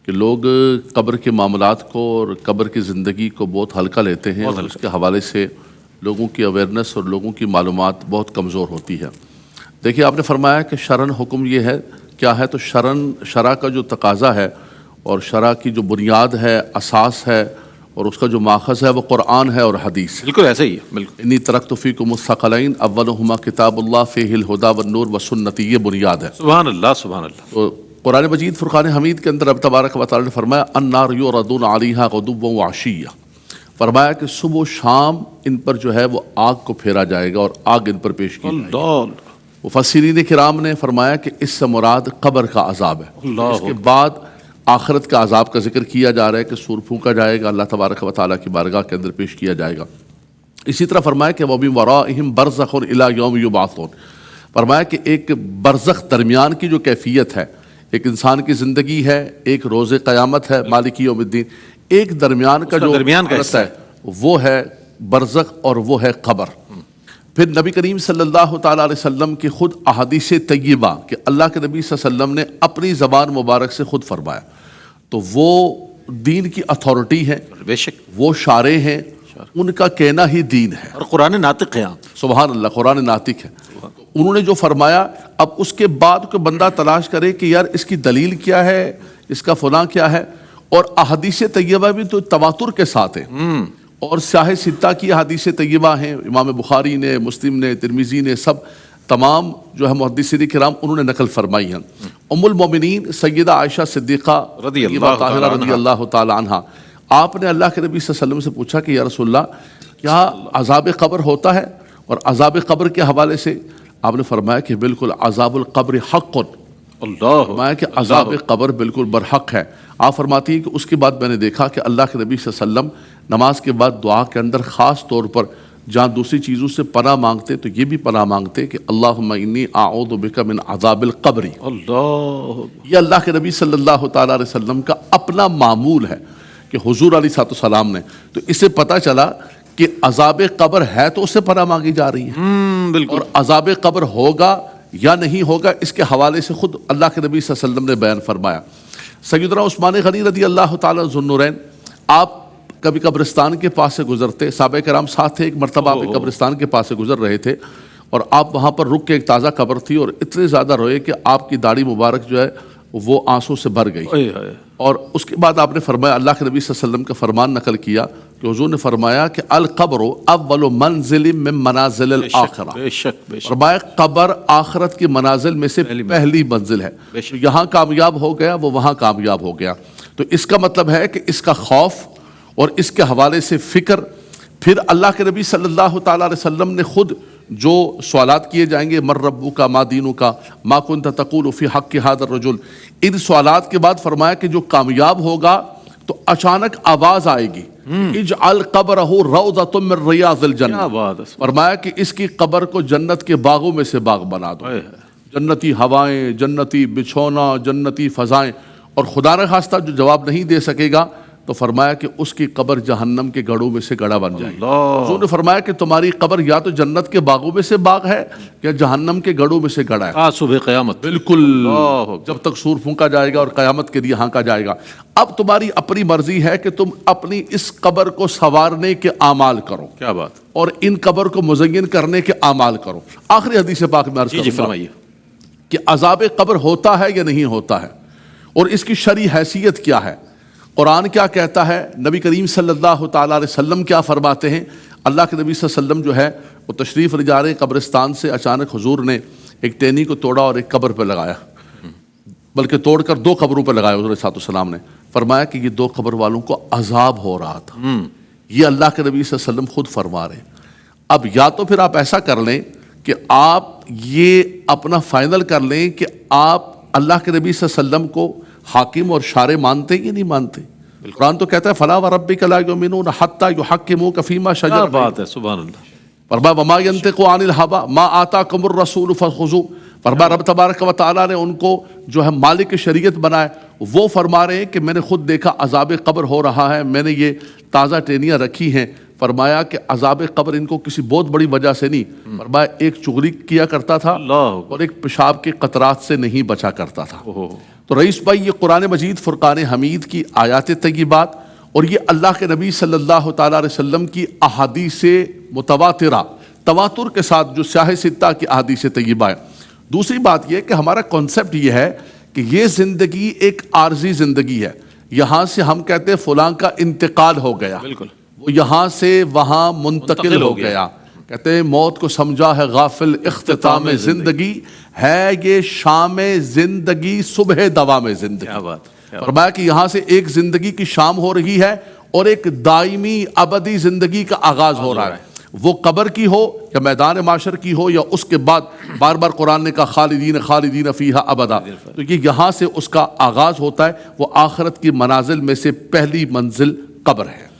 کہ لوگ قبر کے معاملات کو اور قبر کی زندگی کو بہت ہلکا لیتے ہیں اور اس کے حوالے سے لوگوں کی اویئرنیس اور لوگوں کی معلومات بہت کمزور ہوتی ہے۔ دیکھیے آپ نے فرمایا کہ شرعاً حکم یہ ہے کیا ہے، تو شرع کا جو تقاضا ہے اور شرع کی جو بنیاد ہے، اساس ہے اور اس کا جو ماخذ ہے وہ قرآن ہے اور حدیث۔ بالکل ایسا ہی ہے، بالکل۔ انی ترکت فیکم الثقلین اولہما کتاب اللہ فیہ الہدی والنور وسنتی، یہ بنیاد ہے۔ سبحان اللہ، سبحان اللہ۔ تو قرآن مجید فرقان حمید کے اندر رب تبارک و تعالی نے فرمایا النار یعرضون علیہا غدوا وعشیا، فرمایا کہ صبح و شام ان پر جو ہے وہ آگ کو پھیرا جائے گا اور آگ ان پر پیش کی جائے گی۔ اللہ، مفسرین کرام نے فرمایا کہ اس سے مراد قبر کا عذاب ہے۔ اللہ اس کے بعد آخرت کا عذاب کا ذکر کیا جا رہا ہے کہ سور پھونکا جائے گا، اللہ تبارک و تعالیٰ کی بارگاہ کے اندر پیش کیا جائے گا۔ اسی طرح فرمایا کہ وَمِن وَرَائِهِمْ بَرْزَخٌ إِلَىٰ يَوْمِ يُبْعَثُونَ، فرمایا کہ ایک برزخ درمیان کی جو کیفیت ہے، ایک انسان کی زندگی ہے، ایک روز قیامت ہے مالک یوم الدین، ایک درمیان کا جو درمیان کا حصہ ہے وہ ہے برزخ اور وہ ہے قبر۔ پھر نبی کریم صلی اللہ تعالیٰ علیہ وسلم کی خود احادیث طیبہ کہ اللہ کے نبی صلی اللہ علیہ وسلم نے اپنی زبان مبارک سے خود فرمایا، تو وہ دین کی اتھارٹی ہے، بے شک، وہ شارع ہیں، ان کا کہنا ہی دین ہے۔ اور قرآن ناطق ہے آپ۔ سبحان اللہ، قرآن ناطق ہے۔ انہوں نے جو فرمایا، اب اس کے بعد کوئی بندہ تلاش کرے کہ یار اس کی دلیل کیا ہے، اس کا فلاں کیا ہے، اور احادیث طیبہ بھی تو تواتر کے ساتھ ہے، اور سیاہ ستہ کی احادیث طیبہ ہیں، امام بخاری نے، مسلم نے، ترمذی نے، سب تمام جو ہے محدثین کرام انہوں نے نقل فرمائی ہیں۔ ام المومنین سیدہ عائشہ صدیقہ رضی اللہ تعالیٰ عنہا، رضی اللہ تعالیٰ عنہا، آپ نے اللہ کے نبی صلی اللہ علیہ وسلم سے پوچھا کہ یا رسول اللہ کیا عذاب قبر ہوتا ہے، اور عذاب قبر کے حوالے سے آپ نے فرمایا کہ بالکل عذاب القبر حق، اللہ، فرمایا کہ عذاب قبر بالکل برحق ہے۔ آپ فرماتی ہیں کہ اس کے بعد میں نے دیکھا کہ اللہ کے نبی صلی اللہ علیہ وسلم نماز کے بعد دعا کے اندر خاص طور پر جہاں دوسری چیزوں سے پناہ مانگتے تو یہ بھی پناہ مانگتے کہ اللہم انی اعوذ بک من عذاب القبر۔ اللہ، یہ اللہ کے نبی صلی اللہ تعالیٰ علیہ وسلم کا اپنا معمول ہے کہ حضور علیہ السلام نے، تو اس سے پتہ چلا کہ عذاب قبر ہے تو اس سے پناہ مانگی جا رہی ہے، بالکل۔ اور عذاب قبر ہوگا یا نہیں ہوگا اس کے حوالے سے خود اللہ کے نبی صلی اللہ علیہ وسلم نے بیان فرمایا۔ سیدنا عثمان غنی رضی اللہ تعالیٰ ذو النورین، آپ کبھی قبرستان کے پاس سے گزرتے، صحابہ کرام ساتھ تھے، ایک مرتبہ آپ ایک قبرستان کے پاس سے گزر رہے تھے اور آپ وہاں پر رک کے، ایک تازہ قبر تھی اور اتنے زیادہ روئے کہ آپ کی داڑھی مبارک جو ہے وہ آنسوں سے بھر گئی، اور اس کے بعد آپ نے فرمایا، اللہ کے نبی صلی اللہ علیہ وسلم کا فرمان نقل کیا کہ حضور نے فرمایا کہ القبر اول منزل من منازل الاخرہ، بے شک، بے شک، فرمایا قبر آخرت کی منازل میں سے پہلی منزل ہے، یہاں کامیاب ہو گیا وہ وہاں کامیاب ہو گیا۔ تو اس کا مطلب ہے کہ اس کا خوف اور اس کے حوالے سے فکر، پھر اللہ کے نبی صلی اللہ تعالیٰ علیہ وسلم نے خود جو سوالات کیے جائیں گے، من ربک ما دینک ما کنت تقول فی حق ھذا الرجل، ان سوالات کے بعد فرمایا کہ جو کامیاب ہوگا تو اچانک آواز آئے گی اجعل قبرہ روضۃ من ریاض الجنہ، کیا بات ہے، فرمایا کہ اس کی قبر کو جنت کے باغوں میں سے باغ بنا دو، جنتی ہوائیں، جنتی بچھونا، جنتی فضائیں، اور خدا نخواستہ جو جواب نہیں دے سکے گا تو فرمایا کہ اس کی قبر جہنم کے گڑھوں میں سے گڑھا بن جائے گی۔ حضور نے فرمایا کہ تمہاری قبر یا تو جنت کے باغوں میں سے باغ ہے یا جہنم کے گڑھوں میں سے گڑھا ہے، صبح قیامت، بالکل جب تک سور پھونکا جائے گا اور قیامت کے لیے ہانکا جائے گا۔ اب تمہاری اپنی مرضی ہے کہ تم اپنی اس قبر کو سنوارنے کے اعمال کرو، کیا بات، اور ان قبر کو مزین کرنے کے اعمال کرو۔ آخری حدیث پاک میں عرض جی کروں گا فرمائیے، کہ عذاب قبر ہوتا ہے یا نہیں ہوتا ہے، اور اس کی شرعی حیثیت کیا ہے، قرآن کیا کہتا ہے، نبی کریم صلی اللہ تعالیٰ علیہ وسلم کیا فرماتے ہیں۔ اللہ کے نبی صلی اللہ علیہ وسلم جو ہے وہ تشریف لے جا رہے ہیں قبرستان سے، اچانک حضور نے ایک ٹینی کو توڑا اور ایک قبر پہ لگایا، بلکہ توڑ کر دو قبروں پہ لگایا۔ حضور علیہ السلام نے فرمایا کہ یہ دو قبر والوں کو عذاب ہو رہا تھا، یہ اللہ کے نبی صلی اللہ علیہ وسلم خود فرما رہے ہیں۔ اب یا تو پھر آپ ایسا کر لیں کہ آپ یہ اپنا فائنل کر لیں کہ آپ اللہ کے نبی صلی اللہ علیہ وسلم کو حاکم اور شارع مانتے یا نہیں مانتے۔ قرآن تو کہتا ہے فلا وربک لا یؤمنون حتی یحکموک فیما شجر کیا بات ہے، سبحان اللہ، فرمایا وما ینطق عن الہوی ما آتاکم الرسول فخذوہ، فرمایا رب تبارک و تعالیٰ نے ان کو جو ہے مالک شریعت بنائے، وہ فرما رہے ہیں کہ میں نے خود دیکھا عذاب قبر ہو رہا ہے، میں نے یہ تازہ ٹینیاں رکھی ہیں، فرمایا کہ عذاب قبر ان کو کسی بہت بڑی وجہ سے نہیں، فرمایا ایک چغلی کیا کرتا تھا اللہ اور ایک پیشاب کے قطرات سے نہیں بچا کرتا تھا۔ اوہ، تو رئیس بھائی، یہ قرآن مجید فرقان حمید کی آیات طیبات اور یہ اللہ کے نبی صلی اللہ تعالیٰ علیہ وسلم کی احادیث متواترہ، تواتر کے ساتھ جو سیاہ ستہ کی احادیث طیبہ ہے۔ دوسری بات یہ کہ ہمارا کنسپٹ یہ ہے کہ یہ زندگی ایک عارضی زندگی ہے، یہاں سے ہم کہتے ہیں فلاں کا انتقال ہو گیا، بالکل وہ یہاں سے وہاں منتقل ہو گیا۔ کہتے ہیں موت کو سمجھا ہے غافل اختتام زندگی، ہے یہ شام زندگی صبح دوام زندگی۔ کیا بات، کیا بات۔ فرمایا کہ یہاں سے ایک زندگی کی شام ہو رہی ہے اور ایک دائمی ابدی زندگی کا آغاز ہو رہا ہے، وہ قبر کی ہو یا میدان معاشر کی ہو یا اس کے بعد بار بار قرآن نے کہا خالدین خالدین فیہا ابدا، تو یہ یہاں سے اس کا آغاز ہوتا ہے۔ وہ آخرت کی منازل میں سے پہلی منزل قبر ہے۔